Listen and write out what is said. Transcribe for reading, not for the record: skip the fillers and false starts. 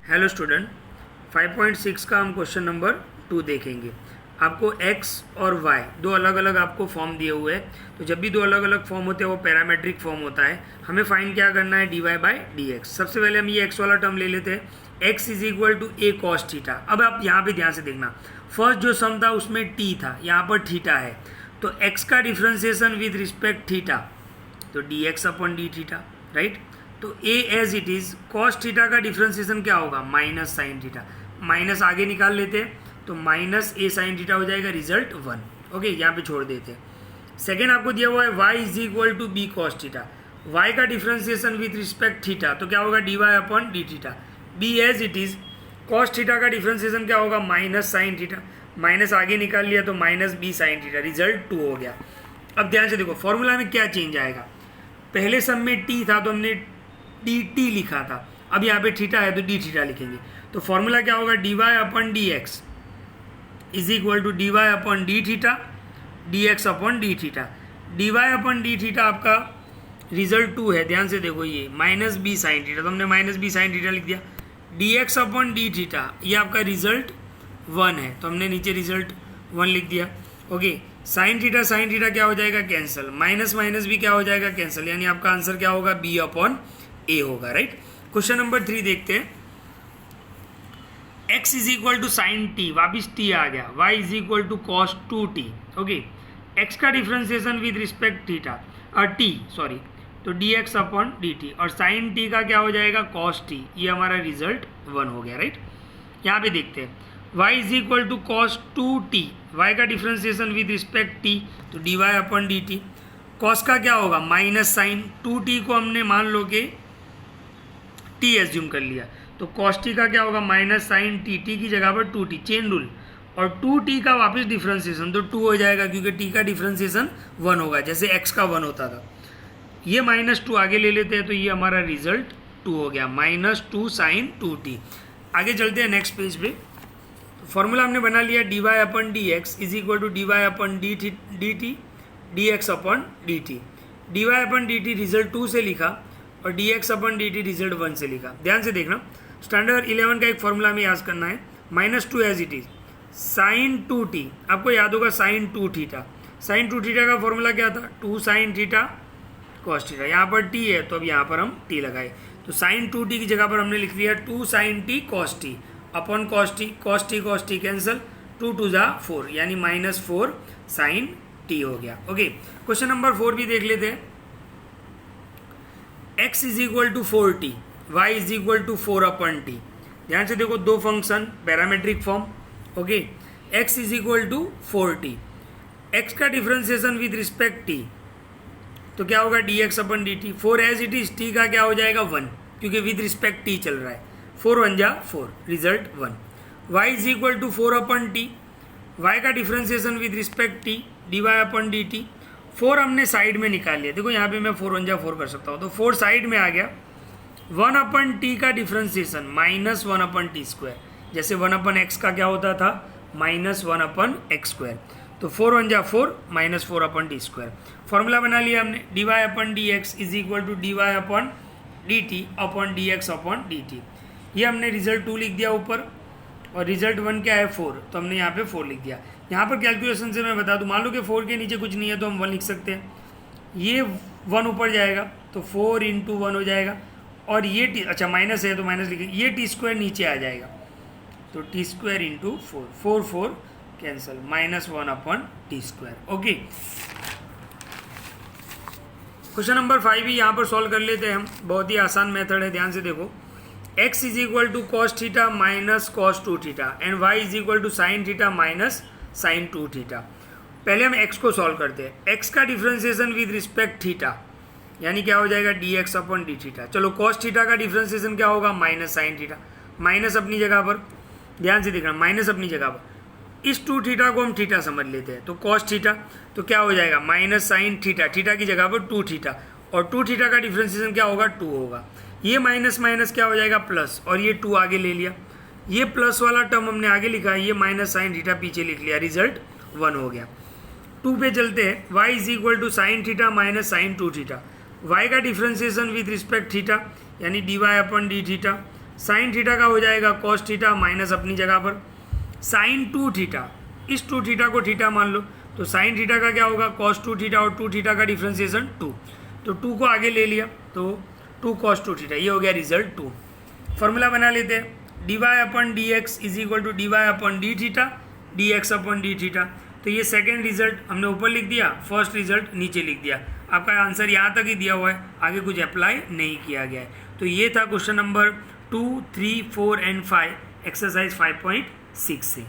Hello student, 5.6 का हम question number 2 देखेंगे। आपको x और y दो अलग अलग आपको फॉर्म दिए हुए हैं। तो जब भी दो अलग अलग फॉर्म होते हैं वो पैरामेट्रिक फॉर्म होता है। हमें फाइंड क्या करना है, dy बाई dx। सबसे पहले हम ये x वाला टर्म ले लेते हैं, x is equal to a cos theta. अब आप यहाँ पे ध्यान से देखना, फर्स्ट जो सम था उसमें t था, यहाँ पर थीटा है, तो x का डिफ्रेंसिएशन विद रिस्पेक्ट थीटा, तो dx upon d theta, right. तो a as it is cos theta का डिफ्रेंसिएशन क्या होगा, माइनस साइन थीटा। माइनस आगे निकाल लेते हैं तो माइनस a साइन थीटा हो जाएगा, रिजल्ट 1। ओके, यहाँ पे छोड़ देते हैं। सेकेंड आपको दिया हुआ है y is equal to b cos theta. y का डिफ्रेंसिएशन विथ रिस्पेक्ट थीटा, तो क्या होगा, dy upon d theta. b as it is cos theta का डिफ्रेंसिएशन क्या होगा, माइनस साइन थीटा। माइनस आगे निकाल लिया तो minus b sine theta, result 2 हो गया। अब ध्यान से देखो, फॉर्मूला में क्या चेंज आएगा। पहले सम में t था तो हमने dt लिखा था, अब यहाँ पे थीटा है तो d थीटा लिखेंगे। तो फॉर्मूला क्या होगा, dy upon d x is equal to dy upon d theta, dx upon d theta. dy upon d theta आपका रिजल्ट 2 है, ध्यान से देखो, ये माइनस b साइन थीटा, तो हमने माइनस b साइन थीटा लिख दिया। dx अपॉन डी थीटा, ये आपका रिजल्ट 1 है, तो हमने नीचे रिजल्ट 1 लिख दिया। ओके, साइन थीटा क्या हो जाएगा, कैंसिल। माइनस माइनस भी क्या हो जाएगा, कैंसिल। यानी आपका आंसर क्या होगा, b अपॉन a होगा, राइट। क्वेश्चन नंबर 3 देखते हैं। x is equal to sine t, वापिस t आ गया। y is equal to cos 2t। Okay, x का differentiation with respect theta t sorry, तो dx अपॉन dt, और साइन t का क्या हो जाएगा, कॉस t। ये हमारा रिजल्ट 1 हो गया, राइट। यहाँ पे देखते हैं, y is equal to cos 2t, y का डिफ्रेंसिएशन विद रिस्पेक्ट t, तो dy अपॉन dt। कॉस का क्या होगा, माइनस साइन 2t को हमने मान लो कि t एज्यूम कर लिया, तो कॉस टी का क्या होगा, माइनस साइन टी, टी की जगह पर 2t, चेन रूल, और 2t का वापस डिफ्रेंसिएशन तो 2 हो जाएगा, क्योंकि t का डिफ्रेंसिएशन 1 होगा, जैसे x का 1 होता था। ये माइनस 2 आगे ले लेते हैं, तो ये हमारा रिजल्ट 2 हो गया, माइनस 2 साइन 2t। आगे चलते हैं नेक्स्ट पेज पे। तो फॉर्मूला हमने बना लिया, dy upon d x is equal to dy upon d t, d x upon d t. dy upon d t result 2 से लिखा, और dx अपन dt रिजल्ट 1 से लिखा। ध्यान से देखना, स्टैंडर्ड 11 का एक फॉर्मूला में याद करना है, minus 2 as it is sine 2t, आपको याद होगा साइन 2 थीटा। साइन 2 थीटा का फॉर्मूला क्या था, 2 साइन थीटा कॉस थीटा। यहाँ पर t है तो अब यहाँ पर हम t लगाए, तो साइन 2t की जगह पर हमने लिख लिया 2 sine t cos t upon cos t cancel, 2 2 जा 4, यानी माइनस 4 साइन t हो गया। ओके, क्वेश्चन नंबर 4 भी देख लेते हैं। x is equal to 4t, y is equal to 4 upon t। ध्यान से देखो, दो function parametric form. Okay, x is equal to 4t, x का डिफ्रेंसिएशन विद रिस्पेक्ट t, तो क्या होगा, dx upon dt। 4 as it is, t का क्या हो जाएगा 1, क्योंकि विद रिस्पेक्ट t चल रहा है, 4 1 जा 4, result 1। y is equal to 4 upon t, y का differentiation with respect t, dy upon dt। 4 हमने साइड में निकाल लिया, देखो यहाँ पे मैं 4 1 जा 4 कर सकता हूँ, तो 4 साइड में आ गया। 1 अपन टी का डिफ्रेंसिएशन माइनस 1 अपन टी स्क्वायर, जैसे 1 अपन एक्स का क्या होता था, माइनस 1 अपन एक्स स्क्वायर, तो 4 1 जा 4, minus 4 upon t square. Formula बना लिया हमने, dy upon d x is equal to dy upon d t upon d x upon d t. ये हमने रिजल्ट 2 लिख दिया ऊपर, और रिजल्ट 1 क्या है 4, तो हमने यहाँ पे 4 लिख दिया। यहाँ पर कैलकुलेशन से मैं बता दूँ, मान लो कि 4 के नीचे कुछ नहीं है तो हम 1 लिख सकते हैं, ये 1 ऊपर जाएगा तो 4 इंटू 1 हो जाएगा, और ये टी, अच्छा माइनस है तो माइनस लिखेंगे, ये टी स्क्वायर नीचे आ जाएगा, तो t square into 4, 4 4 cancel, minus 1 अपन t square. Okay, question number 5 भी यहाँ पर सॉल्व कर लेते हैं हम, बहुत ही आसान मेथड है। ध्यान से देखो, x is equal to cos theta minus cos 2 theta and y is equal to sine theta minus sine 2 theta. पहले हम x को सॉल्व करते हैं। x का डिफ्रेंसिएशन विद रिस्पेक्ट थीटा, यानी क्या हो जाएगा, dx अपॉन डी थीटा। चलो, कॉस थीटा का डिफ्रेंसिएशन क्या होगा, माइनस साइन थीटा। माइनस अपनी जगह पर, ध्यान से देखना, माइनस अपनी जगह पर, इस 2 थीटा को हम थीटा समझ लेते हैं, तो कॉस थीटा, तो क्या हो जाएगा, माइनस साइन थीटा, थीटा की जगह पर 2 थीटा, और 2 थीटा का डिफ्रेंसिएशन क्या होगा, 2 होगा। ये माइनस माइनस क्या हो जाएगा, प्लस, और ये 2 आगे ले लिया, ये प्लस वाला टर्म हमने आगे लिखा है, ये माइनस साइन थीटा पीछे लिख लिया, रिजल्ट 1 हो गया। 2 पे चलते हैं, y is equal to sine theta minus sine 2 theta. y का डिफ्रेंसिएशन विद रिस्पेक्ट थीटा, यानी dy upon d theta, sine theta का हो जाएगा कॉस थीटा माइनस अपनी जगह पर साइन 2 थीटा, इस 2 थीटा को थीटा मान लो, तो साइन थीटा का क्या होगा कॉस 2 थीटा और 2 थीटा का डिफ्रेंसिएशन 2, तो 2 को आगे ले लिया तो 2 कॉस 2 थीटा, ये हो गया रिजल्ट 2। फॉर्मूला बना लेते हैं, d y upon d x is equal to d y upon d theta d x upon d theta. तो ये सेकेंड रिजल्ट हमने ऊपर लिख दिया, फर्स्ट रिजल्ट नीचे लिख दिया। आपका आंसर यहाँ तक ही दिया हुआ है, आगे कुछ अप्लाई नहीं किया गया है। तो ये था क्वेश्चन नंबर 2, 3, 4 एंड 5 एक्सरसाइज 5.6 से।